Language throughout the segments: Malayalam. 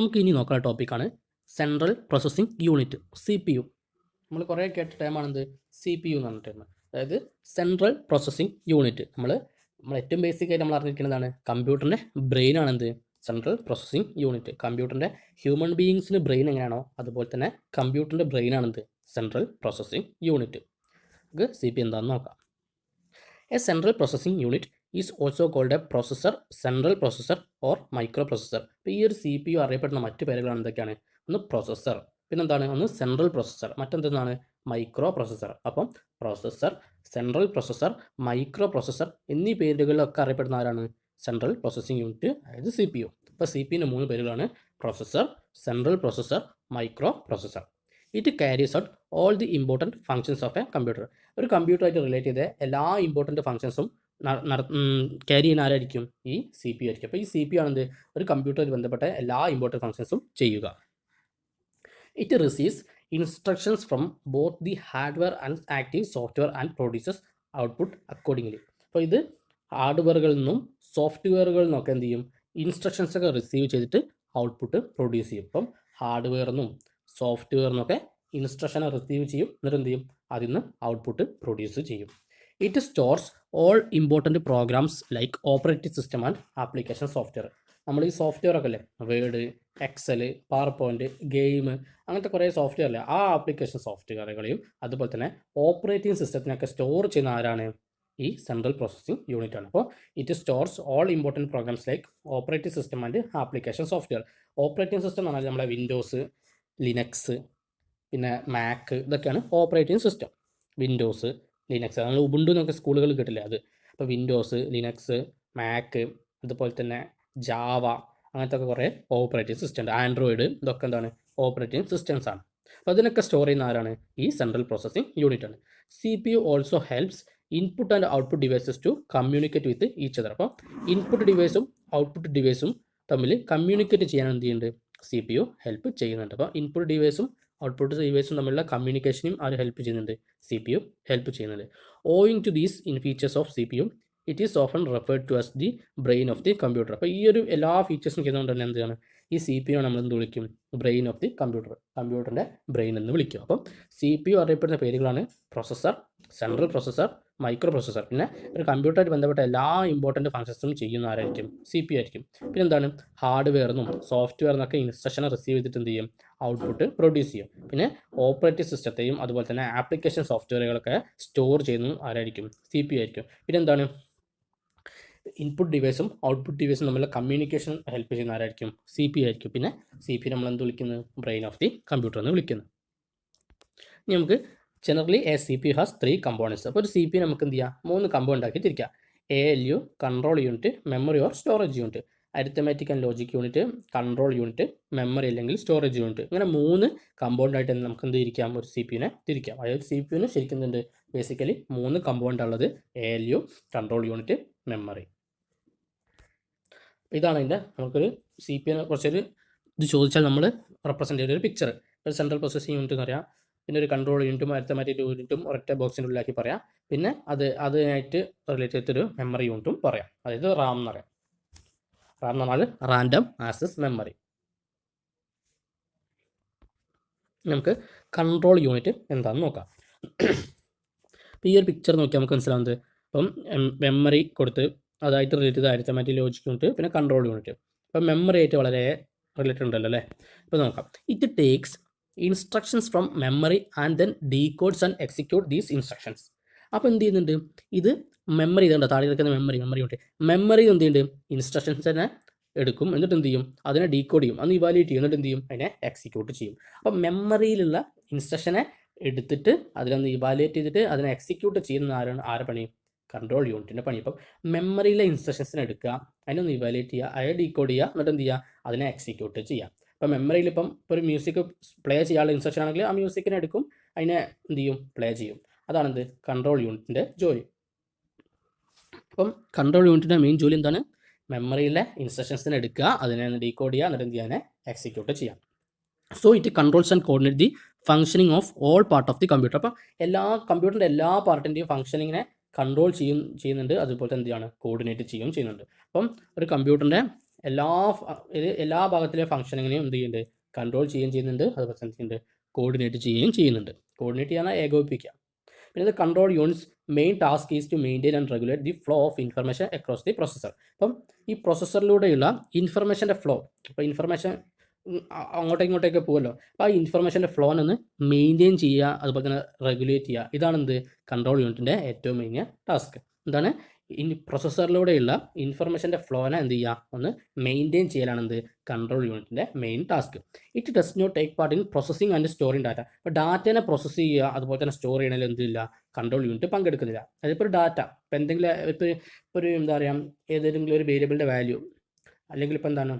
നമുക്ക് ഇനി നോക്കുന്ന ടോപ്പിക്കാണ് സെൻട്രൽ പ്രോസസ്സിംഗ് യൂണിറ്റ്, CPU. നമ്മൾ കുറേ കേട്ട ടൈമാണെന്ത് CPU എന്ന് പറഞ്ഞിട്ട്. അതായത് സെൻട്രൽ പ്രോസസ്സിംഗ് യൂണിറ്റ്. നമ്മൾ ഏറ്റവും ബേസിക് ആയിട്ട് നമ്മൾ അറിഞ്ഞിരിക്കുന്നതാണ് കമ്പ്യൂട്ടറിൻ്റെ ബ്രെയിനാണെന്ത് സെൻട്രൽ പ്രോസസ്സിംഗ് യൂണിറ്റ്. കമ്പ്യൂട്ടറിൻ്റെ ഹ്യൂമൻ ബീയിങ്സിന് ബ്രെയിൻ എങ്ങനെയാണോ അതുപോലെ തന്നെ കമ്പ്യൂട്ടറിൻ്റെ ബ്രെയിനാണെന്ത് സെൻട്രൽ പ്രോസസ്സിംഗ് യൂണിറ്റ്. നമുക്ക് CPU എന്താണെന്ന് നോക്കാം. A central processing unit is also called a processor, central processor or micro processor. അപ്പോൾ ഈ ഒരു CPU അറിയപ്പെടുന്ന മറ്റു പേരുകളാണ് എന്തൊക്കെയാണ്? ഒന്ന് പ്രോസസ്സർ, പിന്നെന്താണ്? ഒന്ന് സെൻട്രൽ പ്രോസസ്സർ, മറ്റെന്താണ്? Micro processor. അപ്പം processor, central processor, micro processor എന്നീ പേരുകളിലൊക്കെ അറിയപ്പെടുന്ന ആരാണ്? സെൻട്രൽ പ്രോസസ്സിംഗ് യൂണിറ്റ്, അതായത് CPU. അപ്പോൾ CPൻ്റെ 3 പേരുകളാണ് processor, central processor, micro processor. It carries out all the important functions of a computer. ഒരു കമ്പ്യൂട്ടറായിട്ട് റിലേറ്റ് ചെയ്ത എല്ലാ ഇമ്പോർട്ടൻറ്റ് ഫങ്ഷൻസും ക്യാരി ചെയ്യുന്ന ആരായിരിക്കും? ഈ CPU ആയിരിക്കും. അപ്പോൾ ഈ CPU ആണെന്ത് ഒരു കമ്പ്യൂട്ടറുമായി ബന്ധപ്പെട്ട എല്ലാ ഇമ്പോർട്ടൻറ്റ് ഫങ്ഷൻസും ചെയ്യുക. It receives instructions from both the hardware and active software and produces output accordingly. അപ്പോൾ ഇത് ഹാർഡ്വെയറുകളിൽ നിന്നും സോഫ്റ്റ്വെയറുകളിൽ നിന്നൊക്കെ എന്ത് ചെയ്യും? ഇൻസ്ട്രക്ഷൻസ് ഒക്കെ റിസീവ് ചെയ്തിട്ട് ഔട്ട്പുട്ട് പ്രൊഡ്യൂസ് ചെയ്യും. അപ്പം ഹാർഡ്വെയറിൽ നിന്നും സോഫ്റ്റ്വെയറിൽ നിന്നൊക്കെ ഇൻസ്ട്രക്ഷൻ റിസീവ് ചെയ്യും, എന്നിട്ട് എന്ത് ചെയ്യും? അതിൽ നിന്ന് ഔട്ട്പുട്ട് പ്രൊഡ്യൂസ് ചെയ്യും. It stores all important programs like operating system and application software. നമ്മൾ ഈ സോഫ്റ്റ്വെയർ ഒക്കെ അല്ലേ, Word, Excel, PowerPoint, game, അങ്ങനത്തെ കുറേ സോഫ്റ്റ്വെയർ അല്ലേ, ആ ആപ്ലിക്കേഷൻ സോഫ്റ്റ്വെയറുകളെയും അതുപോലെ തന്നെ ഓപ്പറേറ്റിംഗ് സിസ്റ്റത്തിനൊക്കെ സ്റ്റോർ ചെയ്യുന്ന ആരാണ്? ഈ സെൻട്രൽ പ്രോസസ്സിംഗ് യൂണിറ്റ് ആണ്. അപ്പോൾ it stores all important programs like operating system and application software. Operating system എന്ന് പറഞ്ഞാൽ നമ്മളെ വിൻഡോസ്, ലിനക്സ്, പിന്നെ മാക്ക്, ഇതൊക്കെയാണ് ഓപ്പറേറ്റിംഗ് സിസ്റ്റം. വിൻഡോസ്, ലിനക്സ്, നമ്മൾ ഉബുണ്ടു എന്നൊക്കെ സ്കൂളുകളിൽ കിട്ടില്ലേ അത്. അപ്പോൾ വിൻഡോസ്, ലിനക്സ്, മാക്ക്, അതുപോലെ തന്നെ ജാവ, അങ്ങനത്തെ ഒക്കെ കുറേ ഓപ്പറേറ്റിംഗ് സിസ്റ്റം ഉണ്ട്. ആൻഡ്രോയിഡ്, ഇതൊക്കെ എന്താണ്? ഓപ്പറേറ്റിംഗ് സിസ്റ്റംസ് ആണ്. അപ്പോൾ അതിനൊക്കെ സ്റ്റോർ ചെയ്യുന്ന ആരാണ്? ഈ സെൻട്രൽ പ്രോസസ്സിംഗ് യൂണിറ്റ് ആണ്. CPU also helps input and output devices to communicate with each other. അപ്പോൾ ഇൻപുട്ട് ഡിവൈസും ഔട്ട്പുട്ട് ഡിവൈസും തമ്മിൽ കമ്മ്യൂണിക്കേറ്റ് ചെയ്യാൻ എന്ത് ചെയ്യുന്നുണ്ട്? CPU ഹെൽപ്പ് ചെയ്യുന്നുണ്ട്. അപ്പോൾ ഇൻപുട്ട് ഡിവൈസും ഔട്ട്പുട്ട് ഡിവൈസും തമ്മിലുള്ള കമ്മ്യൂണിക്കേഷനും ആര് ഹെൽപ്പ് ചെയ്യുന്നുണ്ട്? CPU ഹെൽപ്പ് ചെയ്യുന്നുണ്ട്. Owing to these in features of CPU it is often referred to as the brain of the computer. അപ്പോൾ ഈ ഒരു എല്ലാ ഫീച്ചേഴ്സും ചെയ്യുന്നതുകൊണ്ട് തന്നെ എന്താണ്? ഈ CPU നമ്മൾ എന്ത് വിളിക്കും? ബ്രെയിൻ ഓഫ് ദി കമ്പ്യൂട്ടർ, കമ്പ്യൂട്ടറിൻ്റെ ബ്രെയിൻ എന്ന് വിളിക്കും. അപ്പം CPU അറിയപ്പെടുന്ന പേരുകളാണ് processor, central processor, micro processor. പിന്നെ ഒരു കമ്പ്യൂട്ടറായിട്ട് ബന്ധപ്പെട്ട എല്ലാ ഇമ്പോർട്ടൻറ്റ് ഫങ്ഷൻസും ചെയ്യുന്ന ആരായിരിക്കും? CPU ആയിരിക്കും. പിന്നെ എന്താണ്? ഹാർഡ്വെയറിനും സോഫ്റ്റ്വെയറിനൊക്കെ ഇൻസ്ട്രക്ഷൻ റിസീവ് ചെയ്തിട്ട് എന്ത് ചെയ്യും? ഔട്ട്പുട്ട് പ്രൊഡ്യൂസ് ചെയ്യും. പിന്നെ ഓപ്പറേറ്റിംഗ് സിസ്റ്റത്തെയും അതുപോലെ തന്നെ ആപ്ലിക്കേഷൻ സോഫ്റ്റ്വെയറുകളൊക്കെ സ്റ്റോർ ചെയ്യുന്നതും ആരായിരിക്കും? CPU ആയിരിക്കും. പിന്നെ എന്താണ്? ഇൻപുട്ട് ഡിവൈസും ഔട്ട്പുട്ട് ഡിവൈസും തമ്മിലുള്ള കമ്മ്യൂണിക്കേഷൻ ഹെൽപ്പ് ചെയ്യുന്ന ആരായിരിക്കും? CPU ആയിരിക്കും. പിന്നെ CPU നമ്മൾ എന്ത് വിളിക്കുന്നത്? ബ്രെയിൻ ഓഫ് ദി കമ്പ്യൂട്ടർ എന്ന് വിളിക്കുന്നത്. ഇനി നമുക്ക് generally A CPU has 3 components. അപ്പോൾ ഒരു CPU നമുക്ക് എന്ത് ചെയ്യാം? 3 കമ്പോണൻ്റ് ആക്കി തിരിക്കാം. ALU, control unit, memory or storage unit. Arithmetic and logic unit, control unit, memory അല്ലെങ്കിൽ സ്റ്റോറേജ് യൂണിറ്റ്. ഇങ്ങനെ 3 കമ്പോണൻ്റായിട്ട് നമുക്ക് എന്ത് തിരിക്കാം? ഒരു CPUനെ തിരിക്കാം. അതായത് CPUന് ശരിക്കും എന്തുണ്ട്? ബേസിക്കലി 3 കമ്പോണൻ്റ് ഉള്ളത്. ALU, control unit, memory. ഇതാണ് അതിൻ്റെ നമുക്കൊരു CPUനെ കുറിച്ചൊരു ഇത് ചോദിച്ചാൽ നമ്മൾ റെപ്രസെൻ്റ് ചെയ്ത ഒരു പിക്ചർ. ഒരു സെൻട്രൽ പ്രോസസ്സിംഗ് യൂണിറ്റ് എന്ന് പറയാം, പിന്നെ ഒരു കൺട്രോൾ യൂണിറ്റും അരിത്തമാറ്റിക് യൂണിറ്റും ഒരൊറ്റ ബോക്സിൻ്റെ ഉള്ളിലാക്കി പറയാം. പിന്നെ അതിനായിട്ട് റിലേറ്റ് ചെയ്തൊരു മെമ്മറി യൂണിറ്റും പറയാം, അതായത് RAM എന്ന് പറയാം. RAM എന്ന് പറഞ്ഞാൽ റാൻഡം ആക്സസ് മെമ്മറി. നമുക്ക് കൺട്രോൾ യൂണിറ്റ് എന്താണെന്ന് നോക്കാം. അപ്പോൾ ഈ ഒരു പിക്ചർ നോക്കിയാൽ നമുക്ക് മനസ്സിലാവുന്നത്, അപ്പം മെമ്മറി കൊടുത്ത് അതായിട്ട് റിലേറ്റ് ചെയ്ത അരിത്തമാറ്റിക് ലോജിക് യൂണിറ്റ്, പിന്നെ കൺട്രോൾ യൂണിറ്റ്. അപ്പം മെമ്മറി ആയിട്ട് വളരെ റിലേറ്റഡ് ഉണ്ടല്ലോ അല്ലേ. അപ്പോൾ നോക്കാം. It takes instructions from memory and then decodes and execute these instructions. അപ്പോൾ എന്ത് ചെയ്യുന്നുണ്ട്? ഇത് മെമ്മറി ഇതുണ്ട്, താഴെ കിടക്കുന്ന മെമ്മറി യൂണിറ്റ്. മെമ്മറി എന്ത് ചെയ്യുന്നുണ്ട്? ഇൻസ്ട്രക്ഷൻസ് തന്നെ എടുക്കും, എന്നിട്ട് എന്ത് ചെയ്യും? അതിനെ ഡീകോഡ് ചെയ്യും, അന്ന് ഇവാലുവേറ്റ് ചെയ്യും, എന്നിട്ട് എന്ത് ചെയ്യും? അതിനെ എക്സിക്യൂട്ട് ചെയ്യും. അപ്പം മെമ്മറിയിലുള്ള ഇൻസ്ട്രക്ഷനെ എടുത്തിട്ട് അതിലൊന്ന് ഇവാലുവേറ്റ് ചെയ്തിട്ട് അതിനെ എക്സിക്യൂട്ട് ചെയ്യുന്ന ആരുടെ പണി? കൺട്രോൾ യൂണിറ്റിൻ്റെ പണി. അപ്പം മെമ്മറിയിലെ ഇൻസ്ട്രക്ഷൻസിനെ എടുക്കുക, അതിനൊന്ന് ഇവാലുവേറ്റ് ചെയ്യുക, അതിനെ ഡീകോഡ് ചെയ്യുക, എന്നിട്ട് എന്ത് ചെയ്യുക? അതിനെ എക്സിക്യൂട്ട് ചെയ്യുക. അപ്പം മെമ്മറിയിൽ ഇപ്പം ഒരു മ്യൂസിക് പ്ലേ ചെയ്യാനുള്ള ഇൻസ്ട്രക്ഷൻ ആണെങ്കിൽ ആ മ്യൂസിക്കിനെ എടുക്കും, അതിനെ എന്ത് ചെയ്യും? പ്ലേ ചെയ്യും. അതാണെന്ത്? കൺട്രോൾ യൂണിറ്റിൻ്റെ ജോലി. അപ്പം കൺട്രോൾ യൂണിറ്റിൻ്റെ മെയിൻ ജോലി എന്താണ്? മെമ്മറിയിലെ ഇൻസ്ട്രക്ഷൻസിനെ എടുക്കുക, അതിനെ ഡീകോഡ് ചെയ്യുക, എന്നിട്ട് എന്ത് ചെയ്യാൻ? എക്സിക്യൂട്ട് ചെയ്യാം. So it controls and coordinate the functioning of all part of the computer. അപ്പം കമ്പ്യൂട്ടറിൻ്റെ എല്ലാ പാർട്ടിൻ്റെയും ഫംഗ്ഷനിങ്ങിനെ കൺട്രോൾ ചെയ്യുന്നുണ്ട്, അതുപോലെ തന്നെ എന്താണ്? കോർഡിനേറ്റ് ചെയ്യുന്നുണ്ട്. അപ്പം ഒരു കമ്പ്യൂട്ടറിൻ്റെ എല്ലാ ഭാഗത്തിലെ ഫംഗ്ഷനിങ്ങനെയും എന്ത് ചെയ്യുന്നുണ്ട്, കൺട്രോൾ ചെയ്യുന്നുണ്ട്, അതുപോലെ തന്നെ ചെയ്യുന്നുണ്ട്, കോർഡിനേറ്റ് ചെയ്യുകയും ചെയ്യുന്നുണ്ട്. കോർഡിനേറ്റ് ചെയ്യാൻ ഏകോപിപ്പിക്കുക. പിന്നെ ഇത് control unit's main task is to maintain and regulate the flow of information across the processor. അപ്പം ഈ പ്രൊസസ്സറിലൂടെയുള്ള ഇൻഫർമേഷൻ്റെ ഫ്ലോ, അപ്പോൾ ഇൻഫർമേഷൻ അങ്ങോട്ടേക്ക് പോകുമല്ലോ, അപ്പോൾ ആ ഇൻഫർമേഷൻ്റെ ഫ്ലോനൊന്ന് മെയിൻറ്റെയിൻ ചെയ്യുക, അതുപോലെ തന്നെ റെഗുലേറ്റ് ചെയ്യുക. ഇതാണ് എന്ത് കൺട്രോൾ യൂണിറ്റിൻ്റെ ഏറ്റവും മെയിൻ ടാസ്ക്. എന്താണ് പ്രൊസസ്സറിലൂടെയുള്ള ഇൻഫർമേഷൻ്റെ ഫ്ലോനെ എന്ത് ചെയ്യുക, ഒന്ന് മെയിൻറ്റെയിൻ ചെയ്യലാണ് എന്ത് കൺട്രോൾ യൂണിറ്റിൻ്റെ main task. It does not take part in processing and storing data. അപ്പോൾ ഡാറ്റേനെ പ്രോസസ്സ് ചെയ്യുക, അതുപോലെ തന്നെ സ്റ്റോർ ചെയ്യണമെങ്കിൽ എന്തില്ല, കൺട്രോൾ യൂണിറ്റ് പങ്കെടുക്കുന്നില്ല. അതിപ്പോൾ ഒരു ഡാറ്റ, ഇപ്പോൾ എന്തെങ്കിലും ഇപ്പോൾ ഒരു എന്താ പറയുക, ഏതെങ്കിലും ഒരു വേരിയബിളിൻ്റെ വാല്യൂ, അല്ലെങ്കിൽ ഇപ്പോൾ എന്താണ്,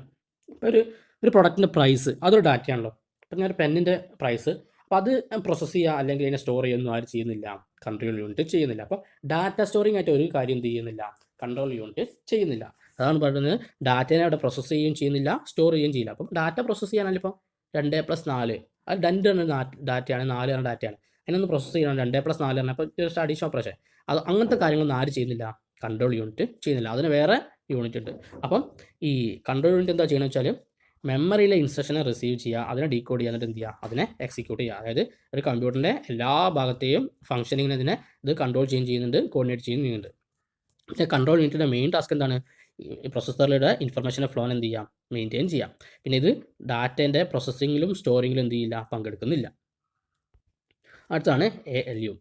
ഇപ്പോൾ ഒരു പ്രൊഡക്റ്റിൻ്റെ പ്രൈസ്, അതൊരു ഡാറ്റയാണല്ലോ. ഇപ്പം ഞാൻ ഒരു പെന്നിൻ്റെ പ്രൈസ്, അപ്പോൾ അത് പ്രോസസ്സ് ചെയ്യുക അല്ലെങ്കിൽ അതിനെ സ്റ്റോർ ചെയ്യുന്നൊന്നും ആരും ചെയ്യുന്നില്ല, കൺട്രോൾ യൂണിറ്റ് ചെയ്യുന്നില്ല. അപ്പോൾ ഡാറ്റ സ്റ്റോറിംഗ് ആയിട്ട് ഒരു കാര്യം എന്ത് ചെയ്യുന്നില്ല, കൺട്രോൾ യൂണിറ്റ് ചെയ്യുന്നില്ല. അതാണ് പറയുന്നത്, ഡാറ്റേനെ അവിടെ പ്രോസസ്സ് ചെയ്യുകയും ചെയ്യുന്നില്ല, സ്റ്റോർ ചെയ്യുകയും ചെയ്യില്ല. അപ്പം ഡാറ്റ പ്രോസസ്സ് ചെയ്യാനാണ് ഇപ്പോൾ 2+4, അത് 2 ഡാറ്റയാണ്, 4 ഡാറ്റയാണ്. അതിനൊന്ന് പ്രോസസ്സ് ചെയ്യണം, 2+4 അപ്പോൾ ജസ്റ്റ് അഡീഷൻ ഓപ്പറേഷൻ, അത് അങ്ങനത്തെ കാര്യങ്ങളൊന്നും ആര് ചെയ്യുന്നില്ല, കൺട്രോൾ യൂണിറ്റ് ചെയ്യുന്നില്ല. അതിന് വേറെ യൂണിറ്റ് ഉണ്ട്. അപ്പം ഈ കൺട്രോൾ യൂണിറ്റ് എന്താ ചെയ്യുന്നത് വെച്ചാൽ, മെമ്മറിയിലെ ഇൻസ്ട്രക്ഷനെ റിസീവ് ചെയ്യുക, അതിനെ ഡീകോഡ് ചെയ്യുക, എന്നിട്ട് എന്ത് ചെയ്യുക, അതിനെ എക്സിക്യൂട്ട് ചെയ്യുക. അതായത് ഒരു കമ്പ്യൂട്ടറിൻ്റെ എല്ലാ ഭാഗത്തെയും ഫംഗ്ഷനിങ്ങിനെ ഇതിനെ ഇത് കൺട്രോൾ ചെയ്യുന്നുണ്ട്, കോർഡിനേറ്റ് ചെയ്യുന്നുണ്ട്. പിന്നെ കൺട്രോൾ യൂണിറ്റിൻ്റെ മെയിൻ ടാസ്ക് എന്താണ്, പ്രൊസസ്സറിയുടെ ഇൻഫർമേഷൻ്റെ ഫ്ലോൻ എന്ത് ചെയ്യാം, മെയിൻറ്റെയിൻ ചെയ്യാം. പിന്നെ ഇത് ഡാറ്റേൻ്റെ പ്രോസസ്സിങ്ങിലും സ്റ്റോറിങ്ങിലും എന്ത് ചെയ്യില്ല, പങ്കെടുക്കുന്നില്ല. അടുത്താണ് ALU.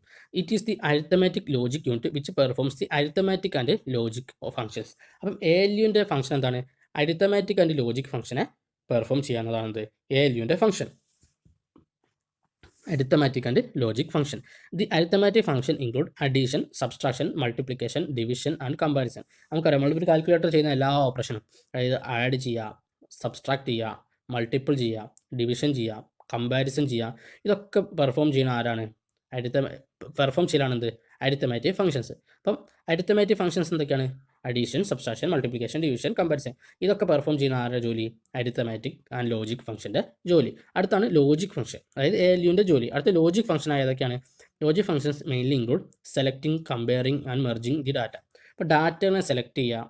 It is the arithmetic logic unit which performs the arithmetic and logic functions. അപ്പം ALUവിൻ്റെ ഫംഗ്ഷൻ എന്താണ്, അരിത്തമാറ്റിക് ആൻഡ് ലോജിക് ഫംഗ്ഷനെ പെർഫോം ചെയ്യാവുന്നതാണെന്ത് ALUവിൻ്റെ function. arithmetic and logic function. The arithmetic function include addition, subtraction, multiplication, division and comparison. നമുക്കറിയാം, നമ്മളൊരു കാൽക്കുലേറ്റർ ചെയ്യുന്ന എല്ലാ ഓപ്പറേഷനും, അതായത് ആഡ് ചെയ്യുക, സബ്സ്ട്രാക്ട് ചെയ്യുക, മൾട്ടിപ്പിൾ ചെയ്യുക, ഡിവിഷൻ ചെയ്യുക, കമ്പാരിസൺ ചെയ്യുക, ഇതൊക്കെ പെർഫോം ചെയ്യുന്ന ആരാണ്, പെർഫോം ചെയ്യലാണ് എന്ത് അരിത്തമാറ്റിക് ഫംഗ്ഷൻസ്. അപ്പം അരിത്തമാറ്റിക് ഫംഗ്ഷൻസ് എന്തൊക്കെയാണ്, addition, subtraction, multiplication, division, comparison, ഇതൊക്കെ പെർഫോം ചെയ്യുന്ന ആരുടെ ജോലി, അരിത്തമാറ്റിക് ആൻഡ് ലോജിക് ഫംഗ്ഷൻ്റെ ജോലി. അടുത്താണ് ലോജിക് ഫംഗ്ഷൻ, അതായത് ALUവിൻ്റെ ജോലി. അടുത്ത ലോജിക് ഫംഗ്ഷൻ ഏതൊക്കെയാണ്, logic functions mainly include selecting, comparing and merging the data. ഇപ്പോൾ ഡാറ്റകളെ സെലക്ട് ചെയ്യുക,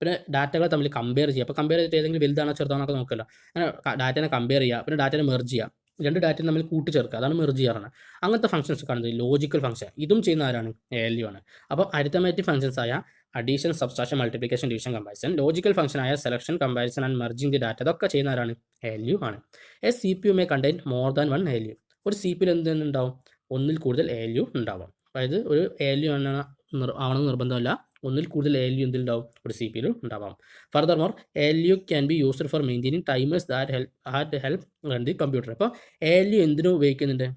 പിന്നെ ഡാറ്റകളെ തമ്മിൽ കമ്പയർ ചെയ്യുക. അപ്പോൾ കമ്പയർ ചെയ്തിട്ട് ഏതെങ്കിലും വലുതാണോ ചെറുതാണോ ഒക്കെ നോക്കില്ല, അങ്ങനെ ഡാറ്റനെ കമ്പയർ ചെയ്യുക, പിന്നെ ഡാറ്റനെ മെർജ് ചെയ്യുക, 2 ഡാറ്റയും തമ്മിൽ കൂട്ടിച്ചേർക്കുക, അതാണ് മെർജ് ചെയ്യാറാണ്. അങ്ങനത്തെ ഫംഗ്ഷൻസ് കാണുന്നത് ലോജിക്കൽ ഫംഗ്ഷൻ. ഇതും ചെയ്യുന്ന ആരാണ്, ALU ആണ്. അപ്പോൾ അരിത്തമാറ്റിക് ഫംഗ്ഷൻസ് ആയ addition, subtraction, multiplication, division, comparison, logical function ആയ selection, comparison and merging the data, ഇതൊക്കെ ചെയ്യുന്ന ആരാണ്, ALU ആണ്. A CPU may contain more than 1 ALU. ഒരു CPU എന്തുണ്ടാവും, ഒന്നിൽ കൂടുതൽ ALU ഉണ്ടാവാം. അതായത് ഒരു ALU ആവണമെന്ന് നിർബന്ധമല്ല, ഒന്നിൽ കൂടുതൽ ALU എന്തിലുണ്ടാവും, ഒരു CPU ഉണ്ടാവാം. ഫർദർമോർ ALU can be used for maintaining timers that help run the computer. അപ്പോൾ ALU എന്തിനു ഉപയോഗിക്കുന്നുണ്ട്,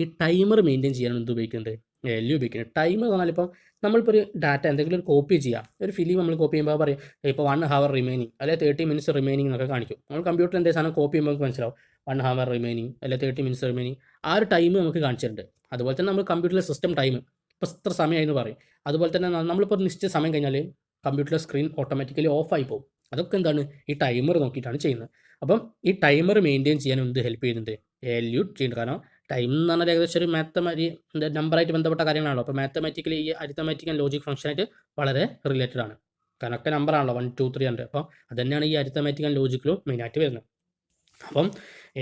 ഈ ടൈമർ മെയിൻറ്റെയിൻ ചെയ്യാൻ എന്ത് ഉപയോഗിക്കുന്നുണ്ട്, ALU ഉപയോഗിക്കുന്നത്. ടൈമർ എന്ന് പറഞ്ഞാൽ ഇപ്പോൾ നമ്മളിപ്പോൾ ഒരു ഡാറ്റ എന്തെങ്കിലും ഒരു കോപ്പി ചെയ്യാം, ഒരു ഫിലിം നമ്മൾ കോപ്പി ചെയ്യുമ്പോൾ പറയും ഇപ്പോൾ 1 hour റിമൈനിങ്, അല്ലെങ്കിൽ 30 minutes റിമൈനിങ് എന്നൊക്കെ കാണിക്കും. നമ്മൾ കമ്പ്യൂട്ടർ എന്തെങ്കിലും സാധനം കോപ്പി ചെയ്യുമ്പോൾ നമുക്ക് മനസ്സിലാവും 1 hour റിമൈനിങ് അല്ലെങ്കിൽ 30 minutes റിമൈനിങ്, ആ ഒരു ടൈം നമുക്ക് കാണിച്ചിട്ടുണ്ട്. അതുപോലെ തന്നെ നമ്മൾ കമ്പ്യൂട്ടറിലെ സിസ്റ്റം ടൈം ഇപ്പോൾ ഇത്ര സമയമായി എന്ന് പറയും. അതുപോലെ തന്നെ നമ്മളിപ്പോൾ നിശ്ചിത സമയം കഴിഞ്ഞാൽ കമ്പ്യൂട്ടറിലെ സ്ക്രീൻ ഓട്ടോമാറ്റിക്കലി ഓഫായി പോകും. അതൊക്കെ എന്താണ്, ഈ ടൈമർ നോക്കിയിട്ടാണ് ചെയ്യുന്നത്. അപ്പം ഈ ടൈമർ മെയിൻറ്റെയിൻ ചെയ്യാൻ എന്ത് ഹെൽപ്പ് ചെയ്യുന്നുണ്ട്, ALU ചെയ്യുന്നുണ്ട്. കാരണം ടൈം എന്ന് പറഞ്ഞാൽ ഏകദേശം ഒരു നമ്പറായിട്ട് ബന്ധപ്പെട്ട കാര്യങ്ങളാണല്ലോ. അപ്പോൾ മാത്തമാറ്റിക്കലി ഈ അരിത്തമാറ്റിക് ആൻഡ് ലോജിക് ഫംഗ്ഷനായിട്ട് വളരെ റിലേറ്റഡ് ആണ്. കാരണം ഒക്കെ നമ്പറാണല്ലോ, 1, 2, 3 ഉണ്ട്. അപ്പോൾ അതുതന്നെയാണ് ഈ അരിത്തമാറ്റിക് ആൻഡ് ലോജിക്കിലും മെയിനായിട്ട് വരുന്നത്. അപ്പം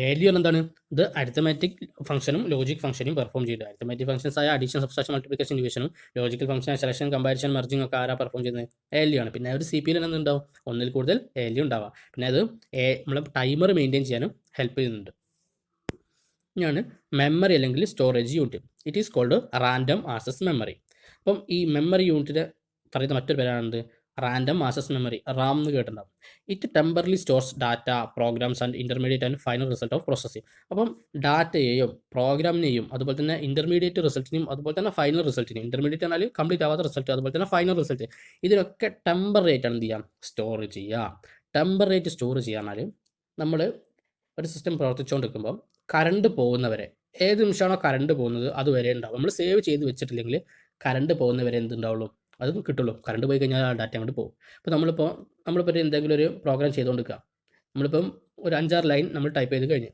ALU എന്താണ്, ഇത് അരിത്തമാറ്റിക് ഫംഗ്ഷനും ലോജിക് ഫംഗ്ഷനും പെർഫോം ചെയ്തത്. അരിത്തമാറ്റിക് ഫംഗ്ഷൻസ് ആയ അഡീഷൻ, സബ്സ്ട്രാക്ഷൻ, മൾട്ടിപ്ലിക്കേഷൻ, ഡിവിഷനും, logical function selection, comparison, merging ഒക്കെ ആരാ പെർഫോം ചെയ്യുന്നത്, ALU ആണ്. പിന്നെ ഒരു CPU എന്തുണ്ടാവും, ഒന്നിൽ കൂടുതൽ ALU ഉണ്ടാവാം. പിന്നെ അത് നമ്മൾ ടൈമർ മെയിൻറ്റെയിൻ ചെയ്യാനും ഹെൽപ്പ് ചെയ്യുന്നുണ്ട്. ഇനിയാണ് മെമ്മറി അല്ലെങ്കിൽ storage unit. It is called random access memory. അപ്പം ഈ മെമ്മറി യൂണിറ്റിൻ്റെ പറയുന്ന മറ്റൊരു പേരാണെന്ത്, റാൻഡം ആക്സസ് മെമ്മറി, RAM എന്ന് കേട്ടിട്ടുണ്ടാവും. It temporarily stores data, programs and intermediate and final result of processing. അപ്പം ഡാറ്റയെയും പ്രോഗ്രാമിനെയും അതുപോലെ തന്നെ ഇൻ്റർമീഡിയറ്റ് റിസൾട്ടിനെയും അതുപോലെ തന്നെ ഫൈനൽ റിസൾട്ടിനെയും, ഇൻ്റർമീഡിയറ്റ് എന്നാൽ കംപ്ലീറ്റ് ആവാത്ത റിസൾട്ട്, അതുപോലെ തന്നെ ഫൈനൽ റിസൾട്ട്, ഇതിനൊക്കെ ടെമ്പറേറ്റ് ആണ് എന്ത് ചെയ്യാം, സ്റ്റോർ ചെയ്യുക. ടെമ്പറേറ്റ് സ്റ്റോർ ചെയ്യാന്നാൽ നമ്മൾ ഒരു സിസ്റ്റം പ്രവർത്തിച്ചുകൊണ്ടിരിക്കുമ്പോൾ കറണ്ട് പോകുന്നവരെ, ഏത് നിമിഷമാണോ കറണ്ട് പോകുന്നത് അതുവരെ ഉണ്ടാവും. നമ്മൾ സേവ് ചെയ്ത് വെച്ചിട്ടില്ലെങ്കിൽ കറണ്ട് പോകുന്നവരെ എന്തുണ്ടാവുള്ളൂ, അത് കിട്ടുള്ളൂ. കറണ്ട് പോയി കഴിഞ്ഞാൽ ആ ഡാറ്റ അങ്ങോട്ട് പോകും. അപ്പോൾ നമ്മളിപ്പോൾ എന്തെങ്കിലും ഒരു പ്രോഗ്രാം ചെയ്തുകൊണ്ടിരിക്കുക, നമ്മളിപ്പം ഒരു 5-6 ലൈൻ നമ്മൾ ടൈപ്പ് ചെയ്ത് കഴിഞ്ഞ്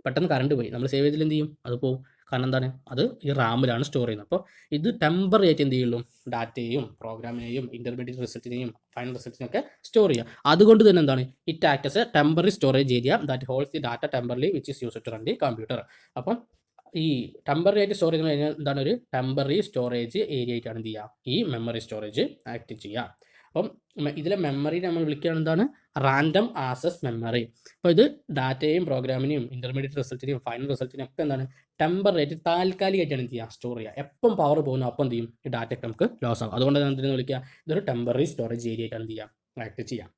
പെട്ടെന്ന് കറണ്ട് പോയി, നമ്മൾ സേവ് ചെയ്തിൽ എന്ത് ചെയ്യും, അത് പോകും. കാരണം എന്താണ്, അത് ഈ റാമിലാണ് സ്റ്റോർ ചെയ്യുന്നത്. അപ്പോൾ ഇത് ടെമ്പററി ആയിട്ട് എന്ത് ചെയ്യുള്ളൂ, ഡാറ്റയെയും പ്രോഗ്രാമിനെയും ഇൻ്റർമീഡിയറ്റ് റിസൾട്ടിനെയും ഫൈനൽ റിസൾട്ടിനെയും ഒക്കെ സ്റ്റോർ ചെയ്യുക. അതുകൊണ്ട് തന്നെ എന്താണ്, it act as a temporary storage area that holds the data temporary which is used to run the computer. അപ്പം ഈ ടെമ്പററി ആയിട്ട് സ്റ്റോർ ചെയ്യുന്ന കഴിഞ്ഞാൽ എന്താണ്, ഒരു ടെമ്പററി സ്റ്റോറേജ് ഏരിയ ആയിട്ടാണ് എന്ത് ചെയ്യുക, ഈ മെമ്മറി സ്റ്റോറേജ് ആക്ട് ചെയ്യുക. അപ്പം ഇതിലെ മെമ്മറി നമ്മൾ വിളിക്കുകയാണ് എന്താണ്, റാൻഡം ആക്സസ് മെമ്മറി. അപ്പോൾ ഇത് ഡാറ്റയും പ്രോഗ്രാമിനെയും ഇൻ്റർമീഡിയറ്റ് റിസൾട്ടിനെയും ഫൈനൽ റിസൾട്ടിനെയും ഒക്കെ എന്താണ്, ടെമ്പററി ആയിട്ട് താൽക്കാലികമായിട്ടാണ് എന്ത് ചെയ്യുക, സ്റ്റോർ ചെയ്യുക. എപ്പം പവർ പോകുന്നു അപ്പം എന്ത് ചെയ്യും, ഈ ഡാറ്റയ്ക്ക് നമുക്ക് ലോസ് ആകും. അതുകൊണ്ട് എന്തിനു വിളിക്കുക, ഇതൊരു ടെമ്പററി സ്റ്റോറേജ് ഏരിയ ആയിട്ടാണ് എന്ത് ചെയ്യുക, ആക്ട് ചെയ്യുക.